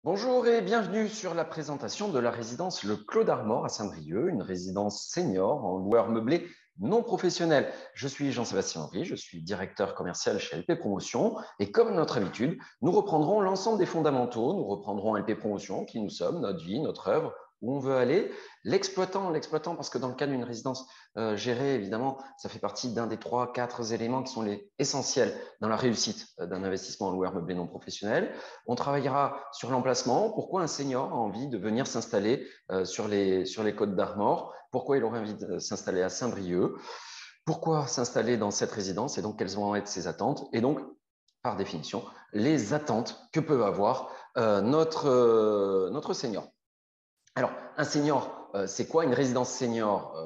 Bonjour et bienvenue sur la présentation de la résidence Le Clos d'Armor à Saint-Brieuc, une résidence senior en loueur meublé non professionnel. Je suis Jean-Sébastien Henry, je suis directeur commercial chez LP Promotion et comme notre habitude, nous reprendrons l'ensemble des fondamentaux, nous reprendrons LP Promotion, qui nous sommes, notre vie, notre œuvre, où on veut aller, l'exploitant, parce que dans le cas d'une résidence gérée, évidemment, ça fait partie d'un des 3-4 éléments qui sont les essentiels dans la réussite d'un investissement en loueur meublé non professionnel. On travaillera sur l'emplacement. Pourquoi un senior a envie de venir s'installer sur les côtes d'Armor? Pourquoi il aurait envie de s'installer à Saint-Brieuc? Pourquoi s'installer dans cette résidence? Et donc, quelles vont être ses attentes? Et donc, par définition, les attentes que peut avoir notre senior. Alors, un senior, c'est quoi une résidence senior?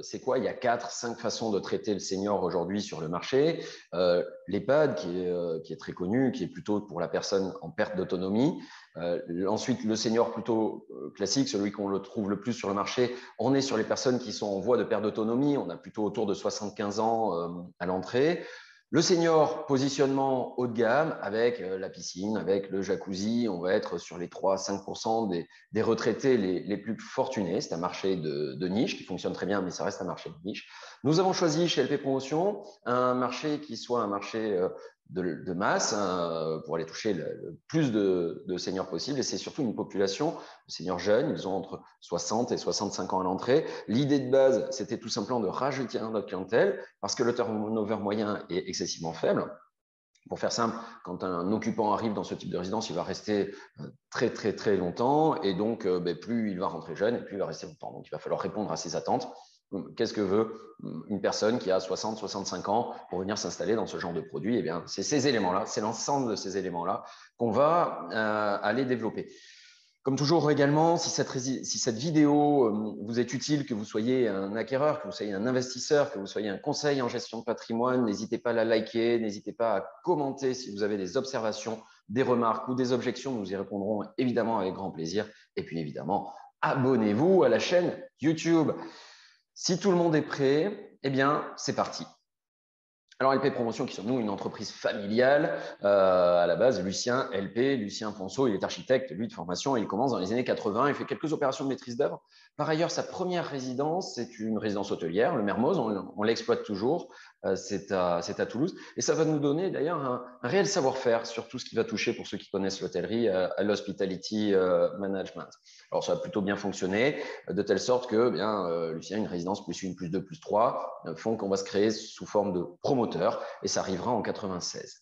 C'est quoi? Il y a 4-5 façons de traiter le senior aujourd'hui sur le marché. L'EHPAD, qui est très connu, qui est plutôt pour la personne en perte d'autonomie. Ensuite, le senior plutôt classique, celui qu'on le trouve le plus sur le marché, on est sur les personnes qui sont en voie de perte d'autonomie. On a plutôt autour de 75 ans à l'entrée. Le senior, positionnement haut de gamme avec la piscine, avec le jacuzzi. On va être sur les 3-5% des retraités les plus fortunés. C'est un marché de niche qui fonctionne très bien, mais ça reste un marché de niche. Nous avons choisi chez LP Promotion un marché qui soit un marché de masse pour aller toucher le plus de seniors possible. Et c'est surtout une population de seniors jeunes. Ils ont entre 60 et 65 ans à l'entrée. L'idée de base, c'était tout simplement de rajouter notre clientèle parce que le turnover moyen est excessivement faible. Pour faire simple, quand un occupant arrive dans ce type de résidence, il va rester très, très, très longtemps. Et donc, plus il va rentrer jeune et plus il va rester longtemps. Donc, il va falloir répondre à ses attentes. Qu'est-ce que veut une personne qui a 60-65 ans pour venir s'installer dans ce genre de produit? Eh bien, c'est ces éléments-là, c'est l'ensemble de ces éléments-là qu'on va aller développer. Comme toujours également, si cette vidéo vous est utile, que vous soyez un acquéreur, que vous soyez un investisseur, que vous soyez un conseil en gestion de patrimoine, n'hésitez pas à la liker, n'hésitez pas à commenter si vous avez des observations, des remarques ou des objections. Nous y répondrons évidemment avec grand plaisir. Et puis évidemment, abonnez-vous à la chaîne YouTube. Si tout le monde est prêt, eh bien, c'est parti. Alors, LP Promotion, qui sommes-nous? Une entreprise familiale. À la base, Lucien Ponceau, il est architecte, lui, de formation. Il commence dans les années 80. Il fait quelques opérations de maîtrise d'œuvre. Par ailleurs, sa première résidence, c'est une résidence hôtelière, le Mermoz. On l'exploite toujours. C'est à Toulouse. Et ça va nous donner d'ailleurs un réel savoir-faire sur tout ce qui va toucher, pour ceux qui connaissent l'hôtellerie, à l'hospitality management. Alors, ça a plutôt bien fonctionné, de telle sorte que, Lucien, une résidence plus une, plus deux, plus trois, font qu'on va se créer sous forme de promoteur, et ça arrivera en 96.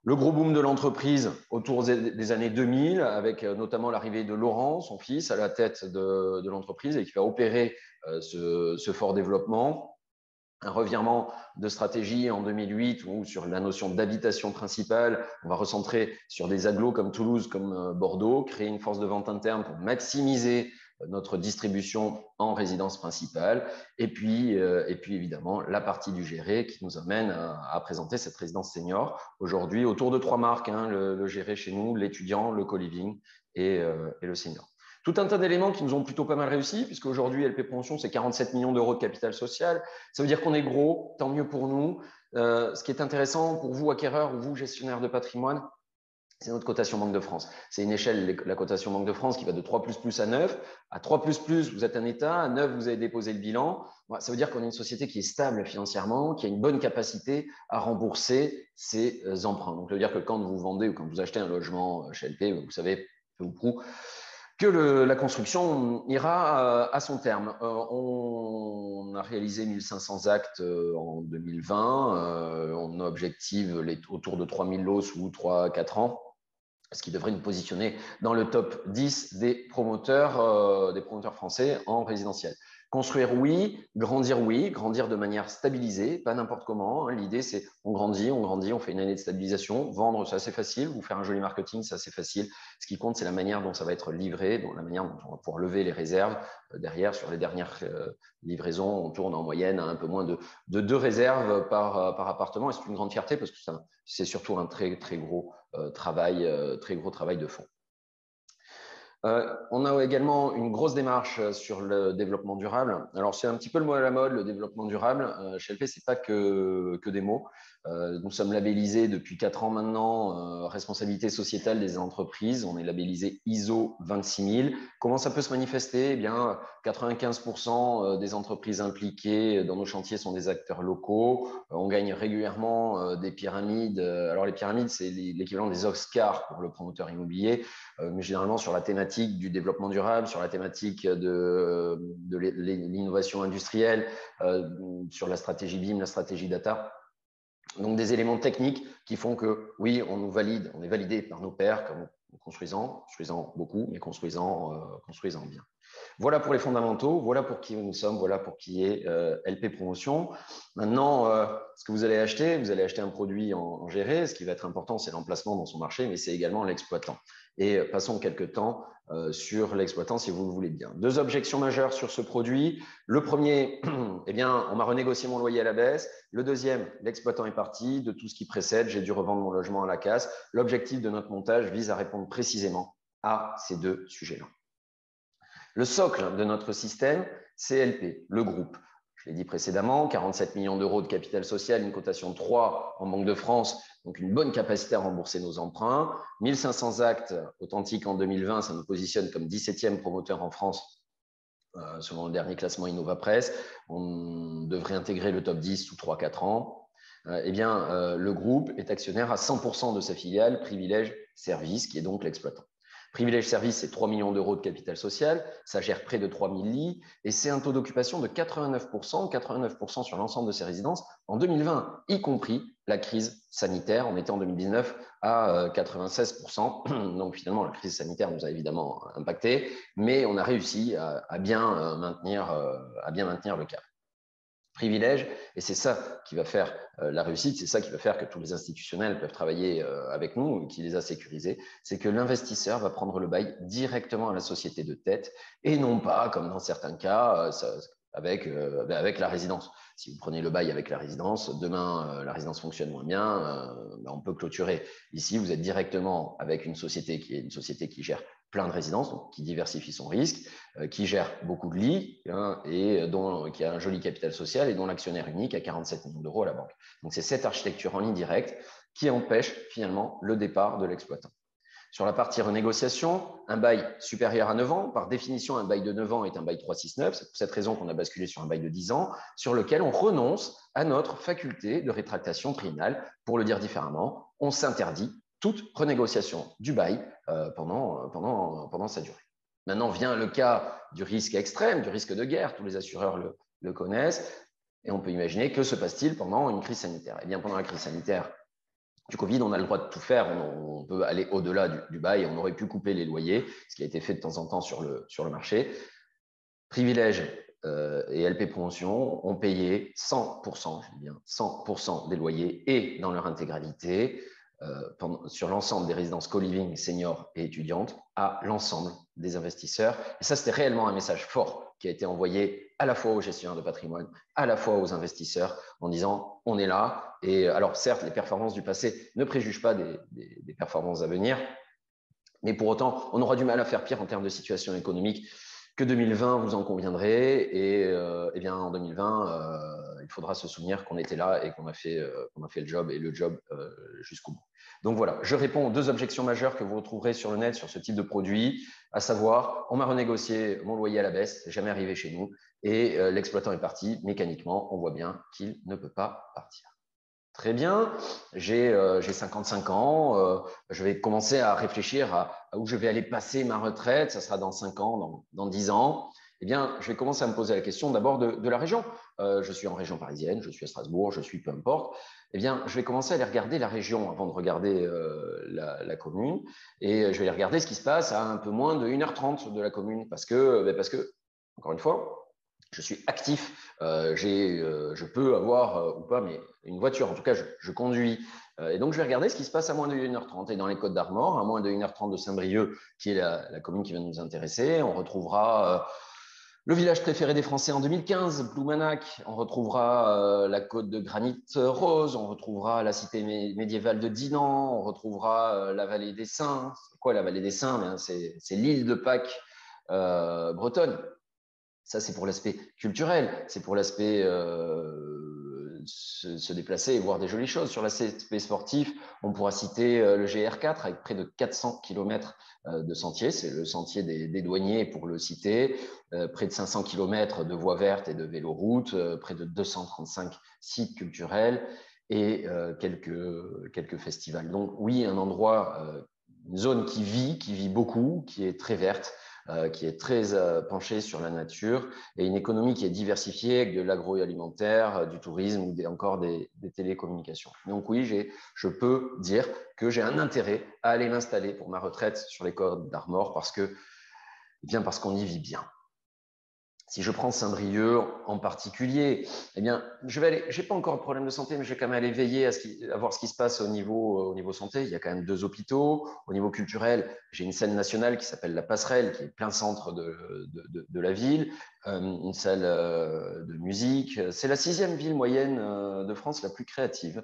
Le gros boom de l'entreprise autour des années 2000, avec notamment l'arrivée de Laurent, son fils, à la tête de l'entreprise et qui va opérer ce fort développement. Un revirement de stratégie en 2008 où sur la notion d'habitation principale, on va recentrer sur des agglos comme Toulouse, comme Bordeaux, créer une force de vente interne pour maximiser notre distribution en résidence principale. Et puis évidemment, la partie du géré qui nous amène à présenter cette résidence senior. Aujourd'hui, autour de 3 marques, le géré chez nous, l'étudiant, le co-living et le senior. Tout un tas d'éléments qui nous ont plutôt pas mal réussi, puisque aujourd'hui, LP Promotion, c'est 47 millions d'euros de capital social. Ça veut dire qu'on est gros, tant mieux pour nous. Ce qui est intéressant pour vous, acquéreurs, ou vous, gestionnaires de patrimoine, c'est notre cotation Banque de France. C'est une échelle, la cotation Banque de France, qui va de 3++ à 9. À 3++, vous êtes un État. À 9, vous avez déposé le bilan. Ça veut dire qu'on est une société qui est stable financièrement, qui a une bonne capacité à rembourser ses emprunts. Donc, ça veut dire que quand vous vendez ou quand vous achetez un logement chez LP, vous savez, peu ou prou, que la construction ira à son terme. On a réalisé 1500 actes en 2020. On objective autour de 3000 lots sous 3-4 ans, ce qui devrait nous positionner dans le top 10 des promoteurs français en résidentiel. Construire, oui. Grandir de manière stabilisée, pas n'importe comment. L'idée, c'est on grandit, on fait une année de stabilisation. Vendre, c'est assez facile. Vous faire un joli marketing, c'est assez facile. Ce qui compte, c'est la manière dont ça va être livré, la manière dont on va pouvoir lever les réserves. Derrière, sur les dernières livraisons, on tourne en moyenne à un peu moins de 2 réserves par appartement. Et c'est une grande fierté parce que c'est surtout un très, très gros travail de fond. On a également une grosse démarche sur le développement durable. Alors, c'est un petit peu le mot à la mode, le développement durable. Chez LP, c'est pas que des mots. Nous sommes labellisés depuis 4 ans maintenant, responsabilité sociétale des entreprises. On est labellisé ISO 26000. Comment ça peut se manifester? Eh bien, 95% des entreprises impliquées dans nos chantiers sont des acteurs locaux. On gagne régulièrement des pyramides. Alors, les pyramides, c'est l'équivalent des Oscars pour le promoteur immobilier, mais généralement sur la thématique du développement durable, sur la thématique de l'innovation industrielle, sur la stratégie BIM, la stratégie data. Donc, des éléments techniques qui font que, oui, on nous valide, on est validé par nos pairs comme construisant beaucoup, mais construisant bien. Voilà pour les fondamentaux, voilà pour qui nous sommes, voilà pour qui est LP Promotion. Maintenant, ce que vous allez acheter un produit en géré. Ce qui va être important, c'est l'emplacement dans son marché, mais c'est également l'exploitant. Et passons quelques temps sur l'exploitant si vous le voulez bien. 2 objections majeures sur ce produit. Le premier, eh bien, on m'a renégocié mon loyer à la baisse. Le deuxième, l'exploitant est parti. De tout ce qui précède, j'ai dû revendre mon logement à la casse. L'objectif de notre montage vise à répondre précisément à ces 2 sujets-là. Le socle de notre système, c'est LP, le groupe. Je l'ai dit précédemment, 47 millions d'euros de capital social, une cotation 3 en Banque de France, donc une bonne capacité à rembourser nos emprunts. 1500 actes authentiques en 2020, ça nous positionne comme 17e promoteur en France, selon le dernier classement InnovaPress. On devrait intégrer le top 10 sous 3-4 ans. Eh bien, le groupe est actionnaire à 100% de sa filiale Privilège Service, qui est donc l'exploitant. Privilège Service, c'est 3 millions d'euros de capital social, ça gère près de 3000 lits et c'est un taux d'occupation de 89% sur l'ensemble de ses résidences en 2020, y compris la crise sanitaire. On était en 2019 à 96%. Donc finalement, la crise sanitaire nous a évidemment impacté, mais on a réussi à bien maintenir le cap. Privilège, et c'est ça qui va faire la réussite, c'est ça qui va faire que tous les institutionnels peuvent travailler avec nous, qui les a sécurisés, c'est que l'investisseur va prendre le bail directement à la société de tête et non pas, comme dans certains cas, avec la résidence. Si vous prenez le bail avec la résidence, demain, la résidence fonctionne moins bien, on peut clôturer. Ici, vous êtes directement avec une société qui gère plein de résidences, donc qui diversifie son risque, qui gère beaucoup de lits et qui a un joli capital social et dont l'actionnaire unique a 47 millions d'euros à la banque. Donc, c'est cette architecture en ligne directe qui empêche finalement le départ de l'exploitant. Sur la partie renégociation, un bail supérieur à 9 ans, par définition, un bail de 9 ans est un bail 369. C'est pour cette raison qu'on a basculé sur un bail de 10 ans, sur lequel on renonce à notre faculté de rétractation triennale. Pour le dire différemment, on s'interdit toute renégociation du bail pendant sa durée. Maintenant vient le cas du risque extrême, du risque de guerre. Tous les assureurs le connaissent. Et on peut imaginer que se passe-t-il pendant une crise sanitaire? Eh bien, pendant la crise sanitaire du Covid, on a le droit de tout faire. On peut aller au-delà du bail. On aurait pu couper les loyers, ce qui a été fait de temps en temps sur le marché. Privilège et LP Promotion ont payé 100%, je dis bien 100% des loyers et dans leur intégralité sur l'ensemble des résidences co-living, seniors et étudiantes à l'ensemble des investisseurs. Et ça, c'était réellement un message fort qui a été envoyé à la fois aux gestionnaires de patrimoine, à la fois aux investisseurs en disant on est là. Et alors certes, les performances du passé ne préjugent pas des performances à venir, mais pour autant, on aura du mal à faire pire en termes de situation économique que 2020, vous en conviendrez. Et eh bien, en 2020, il faudra se souvenir qu'on était là et qu'on a fait le job et le job jusqu'au bout. Donc voilà, je réponds aux 2 objections majeures que vous retrouverez sur le net sur ce type de produit, à savoir, on m'a renégocié mon loyer à la baisse, c'est jamais arrivé chez nous, et l'exploitant est parti. Mécaniquement, on voit bien qu'il ne peut pas partir. Très bien, j'ai 55 ans, je vais commencer à réfléchir à où je vais aller passer ma retraite, ça sera dans 5 ans, dans 10 ans. Eh bien, je vais commencer à me poser la question d'abord de la région. Je suis en région parisienne, je suis à Strasbourg, je suis peu importe. Eh bien, je vais commencer à aller regarder la région avant de regarder la commune. Et je vais aller regarder ce qui se passe à un peu moins de 1h30 de la commune parce que, encore une fois, je suis actif, je peux avoir ou pas, mais une voiture, en tout cas, je conduis. Et donc, je vais regarder ce qui se passe à moins de 1h30. Et dans les Côtes d'Armor, à moins de 1h30 de Saint-Brieuc, qui est la commune qui va nous intéresser, on retrouvera le village préféré des Français en 2015, Ploumanac. On retrouvera la côte de granit rose, on retrouvera la cité médiévale de Dinan, on retrouvera la vallée des Saints. C'est quoi la vallée des Saints? C'est l'île de Pâques bretonne. Ça, c'est pour l'aspect culturel, c'est pour l'aspect se déplacer et voir des jolies choses. Sur l'aspect sportif, on pourra citer le GR4 avec près de 400 km de sentiers. C'est le sentier des douaniers pour le citer. Près de 500 km de voies vertes et de véloroutes, près de 235 sites culturels et quelques festivals. Donc oui, un endroit, une zone qui vit beaucoup, qui est très verte, qui est très penchée sur la nature et une économie qui est diversifiée avec de l'agroalimentaire, du tourisme ou encore des télécommunications. Donc oui, je peux dire que j'ai un intérêt à aller m'installer pour ma retraite sur les Côtes d'Armor parce qu'on y vit bien. Si je prends Saint-Brieuc en particulier, eh bien, j'ai pas encore de problème de santé, mais je vais quand même aller veiller à voir ce qui se passe au niveau santé. Il y a quand même 2 hôpitaux. Au niveau culturel, j'ai une scène nationale qui s'appelle La Passerelle, qui est plein centre de la ville, une salle de musique. C'est la 6e ville moyenne de France la plus créative.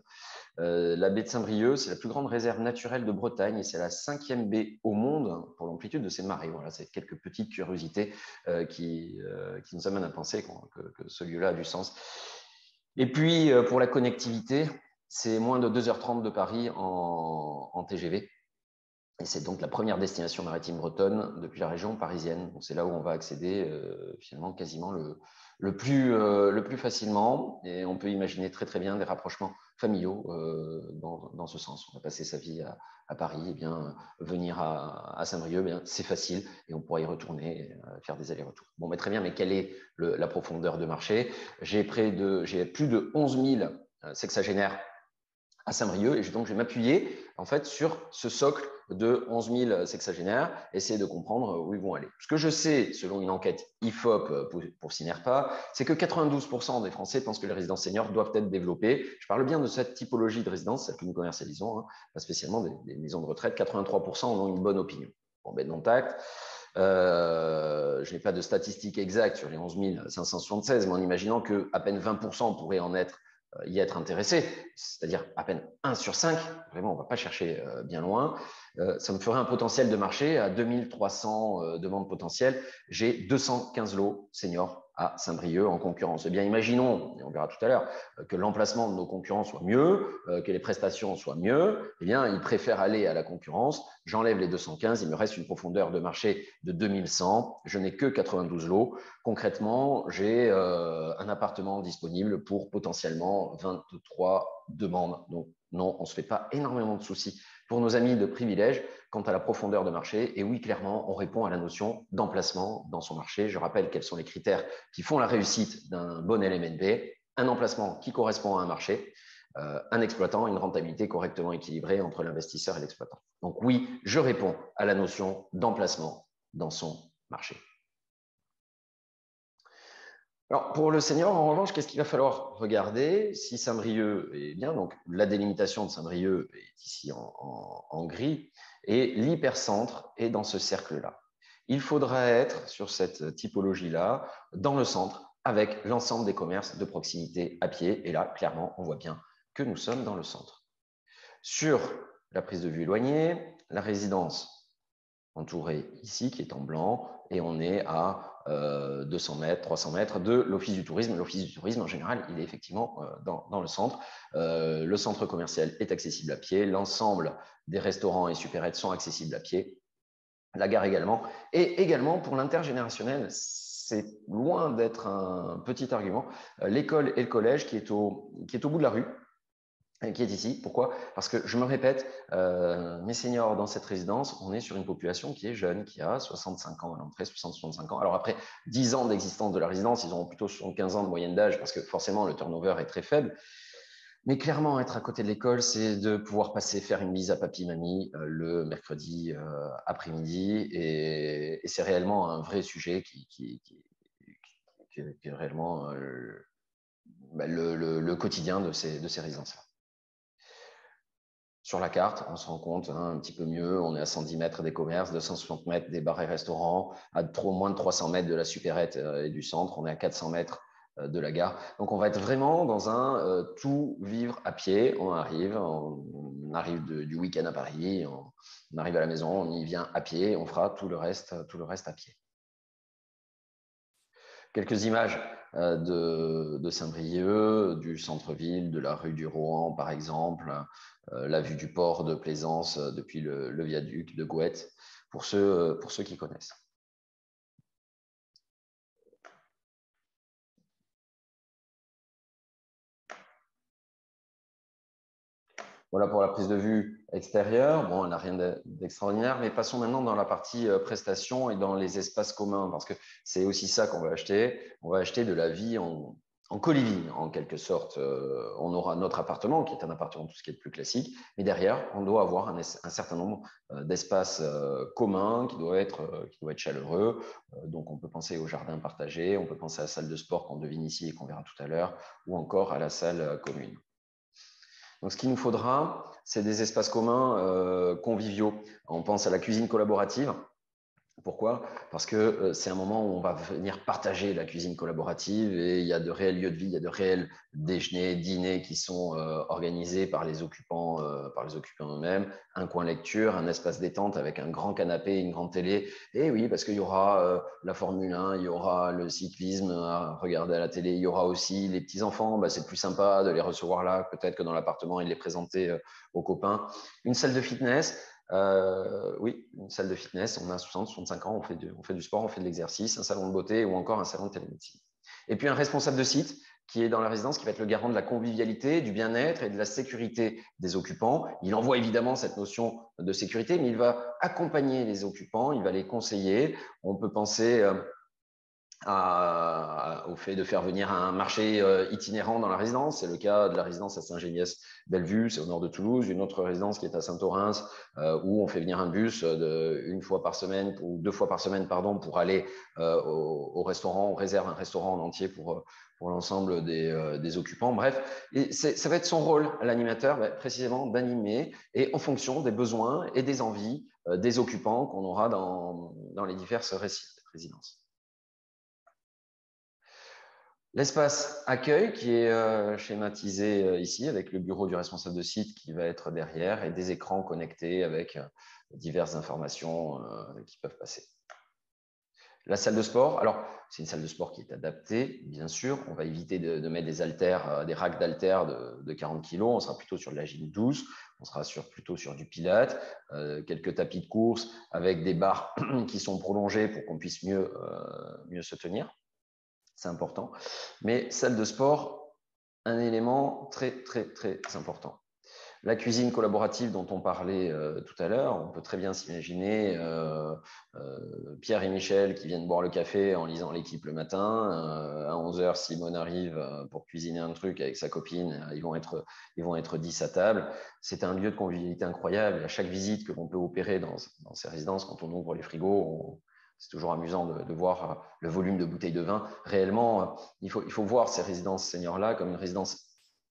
La baie de Saint-Brieuc, c'est la plus grande réserve naturelle de Bretagne et c'est la 5e baie au monde pour l'amplitude de ses marées. Voilà, c'est quelques petites curiosités qui nous amènent à penser que ce lieu-là a du sens. Et puis, pour la connectivité, c'est moins de 2h30 de Paris en TGV. Et c'est donc la première destination maritime bretonne depuis la région parisienne. C'est là où on va accéder finalement quasiment le plus facilement. Et on peut imaginer très très bien des rapprochements familiaux dans ce sens. On va passer sa vie à Paris, et bien venir à Saint-Brieuc, c'est facile et on pourra y retourner, et, faire des allers-retours. Bon, mais très bien, mais quelle est la profondeur de marché? J'ai plus de 11 000 sexagénaires à Saint-Brieuc et donc je vais m'appuyer en fait sur ce socle de 11 000 sexagénaires, essayer de comprendre où ils vont aller. Ce que je sais, selon une enquête IFOP pour Synerpa, c'est que 92% des Français pensent que les résidences seniors doivent être développées. Je parle bien de cette typologie de résidence, celle que nous commercialisons, pas spécialement des maisons de retraite. 83% en ont une bonne opinion. Bon, ben, non tact. Je n'ai pas de statistiques exactes sur les 11 576, mais en imaginant qu'à peine 20% pourraient y être intéressés, c'est-à-dire à peine 1 sur 5, vraiment on ne va pas chercher bien loin, ça me ferait un potentiel de marché à 2300 demandes potentielles. J'ai 215 lots seniors à Saint-Brieuc en concurrence. Eh bien, imaginons, et on verra tout à l'heure, que l'emplacement de nos concurrents soit mieux, que les prestations soient mieux. Eh bien, ils préfèrent aller à la concurrence. J'enlève les 215, il me reste une profondeur de marché de 2100. Je n'ai que 92 lots. Concrètement, j'ai un appartement disponible pour potentiellement 23 demandes. Donc, non, on ne se fait pas énormément de soucis pour nos amis de privilège quant à la profondeur de marché. Et oui, clairement, on répond à la notion d'emplacement dans son marché. Je rappelle quels sont les critères qui font la réussite d'un bon LMNP. Un emplacement qui correspond à un marché, un exploitant, une rentabilité correctement équilibrée entre l'investisseur et l'exploitant. Donc oui, je réponds à la notion d'emplacement dans son marché. Alors, pour le senior, en revanche, qu'est-ce qu'il va falloir regarder? Si Saint-Brieuc est bien, donc la délimitation de Saint-Brieuc est ici en gris, et l'hypercentre est dans ce cercle-là. Il faudra être sur cette typologie-là, dans le centre, avec l'ensemble des commerces de proximité à pied. Et là, clairement, on voit bien que nous sommes dans le centre. Sur la prise de vue éloignée, la résidence entourée ici, qui est en blanc, et on est à 200 mètres, 300 mètres de l'Office du tourisme. L'Office du tourisme, en général, il est effectivement dans le centre. Le centre commercial est accessible à pied. L'ensemble des restaurants et supérettes sont accessibles à pied. La gare également. Et également, pour l'intergénérationnel, c'est loin d'être un petit argument. L'école et le collège qui est au bout de la rue, qui est ici. Pourquoi? Parce que je me répète, mes seniors dans cette résidence, on est sur une population qui est jeune, qui a 65 ans à l'entrée, 60-65 ans. Alors après 10 ans d'existence de la résidence, ils auront plutôt 75 ans de moyenne d'âge parce que forcément le turnover est très faible. Mais clairement, être à côté de l'école, c'est de pouvoir faire une bise à papy, mamie le mercredi après-midi. Et c'est réellement un vrai sujet qui est réellement le quotidien de ces résidences-là. Sur la carte, on se rend compte un petit peu mieux, on est à 110 mètres des commerces, 260 mètres des bars et restaurants, à moins de 300 mètres de la supérette et du centre, on est à 400 mètres de la gare. Donc, on va être vraiment dans un tout vivre à pied. On arrive du week-end à Paris, on arrive à la maison, on y vient à pied, on fera tout le reste à pied. Quelques images de Saint-Brieuc, du centre-ville, de la rue du Rohan, par exemple, la vue du port de Plaisance depuis le viaduc de Gouette, pour ceux qui connaissent. Voilà pour la prise de vue extérieure. Bon, elle n'a rien d'extraordinaire, mais passons maintenant dans la partie prestations et dans les espaces communs, parce que c'est aussi ça qu'on va acheter. On va acheter de la vie en coliving, en quelque sorte. On aura notre appartement, qui est un appartement tout ce qui est de plus classique, mais derrière, on doit avoir un certain nombre d'espaces communs qui doivent être chaleureux. Donc, on peut penser au jardin partagé, on peut penser à la salle de sport qu'on devine ici et qu'on verra tout à l'heure, ou encore à la salle commune. Donc, ce qu'il nous faudra, c'est des espaces communs conviviaux. On pense à la cuisine collaborative. Pourquoi? Parce que c'est un moment où on va venir partager la cuisine collaborative et il y a de réels lieux de vie, il y a de réels déjeuners, dîners qui sont organisés par les occupants eux-mêmes. Un coin lecture, un espace détente avec un grand canapé, une grande télé. Et oui, parce qu'il y aura la Formule 1, il y aura le cyclisme à regarder à la télé, il y aura aussi les petits-enfants. Bah, c'est plus sympa de les recevoir là, peut-être que dans l'appartement et de les présenter aux copains. Une salle de fitness. Oui, une salle de fitness, on a 60, 65 ans, on fait du sport, on fait de l'exercice, un salon de beauté ou encore un salon de télémédecine. Et puis un responsable de site qui est dans la résidence, qui va être le garant de la convivialité, du bien-être et de la sécurité des occupants. Il envoie évidemment cette notion de sécurité, mais il va accompagner les occupants, il va les conseiller. On peut penser au fait de faire venir un marché itinérant dans la résidence. C'est le cas de la résidence à Saint-Géniès-Bellevue, c'est au nord de Toulouse. Une autre résidence qui est à Saint-Orens, où on fait venir un bus une fois par semaine ou 2 fois par semaine, pardon, pour aller au restaurant. On réserve un restaurant en entier pour l'ensemble des occupants. Bref, et ça va être son rôle à l'animateur, précisément d'animer et en fonction des besoins et des envies des occupants qu'on aura dans les diverses résidences. L'espace accueil qui est schématisé ici avec le bureau du responsable de site qui va être derrière et des écrans connectés avec diverses informations qui peuvent passer. La salle de sport, alors c'est une salle de sport qui est adaptée, bien sûr. On va éviter de mettre des haltères, des racks d'haltères de 40 kg. On sera plutôt sur de la gym douce, on sera plutôt sur du pilate, quelques tapis de course avec des barres qui sont prolongées pour qu'on puisse mieux se tenir. C'est important. Mais salle de sport, un élément très, très, très important. La cuisine collaborative dont on parlait tout à l'heure, on peut très bien s'imaginer Pierre et Michel qui viennent boire le café en lisant l'équipe le matin. À 11h, Simone arrive pour cuisiner un truc avec sa copine. Ils vont être 10 à table. C'est un lieu de convivialité incroyable. À chaque visite que l'on peut opérer dans ces résidences, quand on ouvre les frigos, c'est toujours amusant de voir le volume de bouteilles de vin. Réellement, il faut voir ces résidences seniors-là comme une résidence.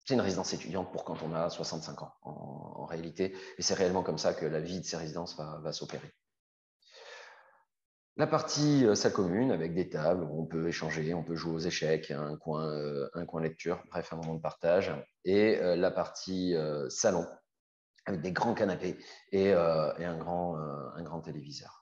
C'est une résidence étudiante pour quand on a 65 ans, en réalité. Et c'est réellement comme ça que la vie de ces résidences va s'opérer. La partie salle commune avec des tables où on peut échanger, on peut jouer aux échecs, un coin lecture, bref, un moment de partage. Et la partie salon avec des grands canapés et un grand téléviseur.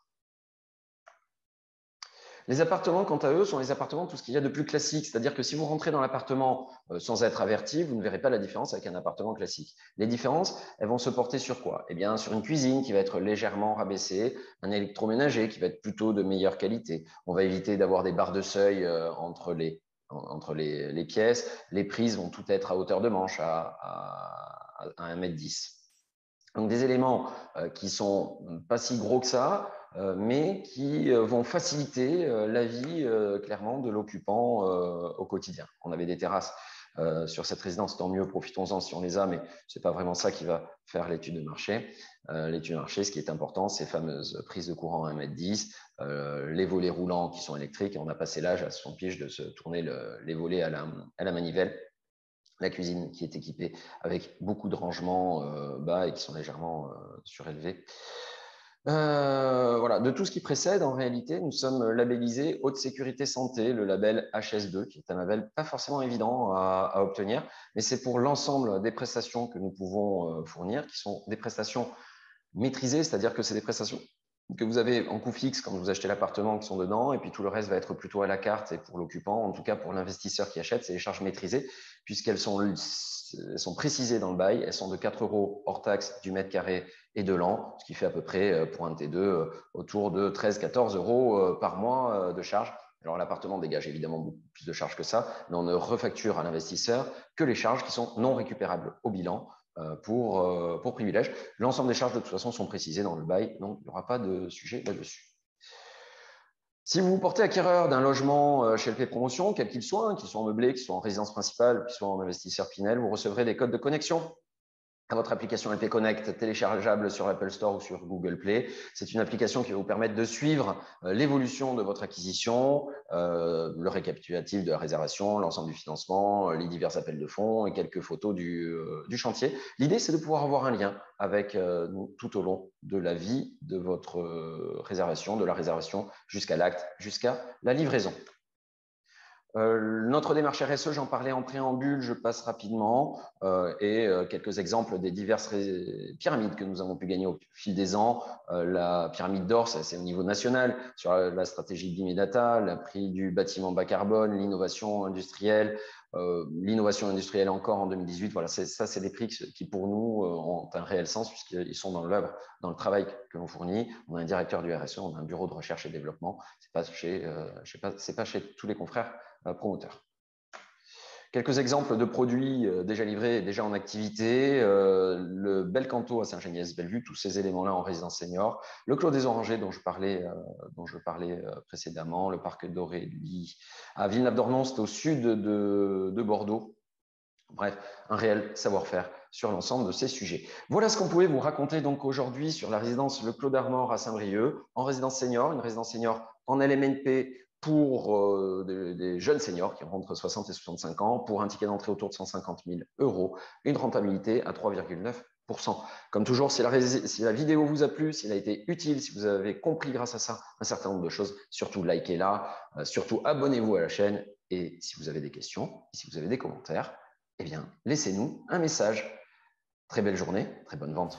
Les appartements, quant à eux, sont les appartements, tout ce qu'il y a de plus classique. C'est-à-dire que si vous rentrez dans l'appartement sans être averti, vous ne verrez pas la différence avec un appartement classique. Les différences, elles vont se porter sur quoi? Eh bien, sur une cuisine qui va être légèrement rabaissée, un électroménager qui va être plutôt de meilleure qualité. On va éviter d'avoir des barres de seuil entre les pièces. Les prises vont toutes être à hauteur de manche, à 1,10 m. Donc, des éléments qui sont pas si gros que ça, mais qui vont faciliter la vie clairement de l'occupant au quotidien. On avait des terrasses sur cette résidence, tant mieux, profitons-en si on les a, mais ce n'est pas vraiment ça qui va faire l'étude de marché. L'étude de marché, ce qui est important, ces fameuses prises de courant à 1,10 m, les volets roulants qui sont électriques, et on a passé l'âge à son pige de se tourner les volets à la manivelle. La cuisine qui est équipée avec beaucoup de rangements bas et qui sont légèrement surélevés. Voilà, de tout ce qui précède, en réalité, nous sommes labellisés Haute Sécurité Santé, le label HS2, qui est un label pas forcément évident à obtenir, mais c'est pour l'ensemble des prestations que nous pouvons fournir, qui sont des prestations maîtrisées, c'est-à-dire que c'est des prestations que vous avez en coût fixe quand vous achetez l'appartement qui sont dedans, et puis tout le reste va être plutôt à la carte et pour l'occupant, en tout cas pour l'investisseur qui achète, c'est les charges maîtrisées, puisqu'elles sont précisées dans le bail, elles sont de 4 € hors taxe du mètre carré et de l'an, ce qui fait à peu près pour un T2 autour de 13-14 € par mois de charges. Alors l'appartement dégage évidemment beaucoup plus de charges que ça, mais on ne refacture à l'investisseur que les charges qui sont non récupérables au bilan pour privilège. L'ensemble des charges, de toute façon, sont précisées dans le bail, donc il n'y aura pas de sujet là-dessus. Si vous vous portez acquéreur d'un logement chez LP Promotion, quel qu'il soit, qu'il soit en meublé, qu'il soit en résidence principale, qu'il soit en investisseur Pinel, vous recevrez des codes de connexion à votre application LP Connect téléchargeable sur l'Apple Store ou sur Google Play. C'est une application qui va vous permettre de suivre l'évolution de votre acquisition, le récapitulatif de la réservation, l'ensemble du financement, les divers appels de fonds et quelques photos du chantier. L'idée, c'est de pouvoir avoir un lien avec nous tout au long de la vie de votre réservation, de la réservation jusqu'à l'acte, jusqu'à la livraison. Notre démarche RSE, j'en parlais en préambule, je passe rapidement et quelques exemples des diverses pyramides que nous avons pu gagner au fil des ans. La pyramide d'or, c'est au niveau national, sur la stratégie BIM-Data, le prix du bâtiment bas carbone, l'innovation industrielle encore en 2018. Voilà, ça, c'est des prix qui pour nous ont un réel sens puisqu'ils sont dans l'œuvre, dans le travail que l'on fournit. On a un directeur du RSE, on a un bureau de recherche et développement. C'est pas chez tous les confrères promoteurs. Quelques exemples de produits déjà livrés et déjà en activité. Le Belcanto à Saint-Geniès-Bellevue, tous ces éléments-là en résidence senior. Le Clos des Orangers dont je parlais précédemment. Le Parc Doré, lui, à Villeneuve-d'Ornon, c'est au sud de Bordeaux. Bref, un réel savoir-faire sur l'ensemble de ces sujets. Voilà ce qu'on pouvait vous raconter donc aujourd'hui sur la résidence Le Clos d'Armor à Saint-Brieuc, en résidence senior, une résidence senior en LMNP pour des jeunes seniors qui ont entre 60 et 65 ans, pour un ticket d'entrée autour de 150 000 €, une rentabilité à 3,9%. Comme toujours, si la vidéo vous a plu, s'il a été utile, si vous avez compris grâce à ça un certain nombre de choses, surtout likez-la, surtout abonnez-vous à la chaîne et si vous avez des questions, si vous avez des commentaires, eh bien, laissez-nous un message. Très belle journée, très bonne vente.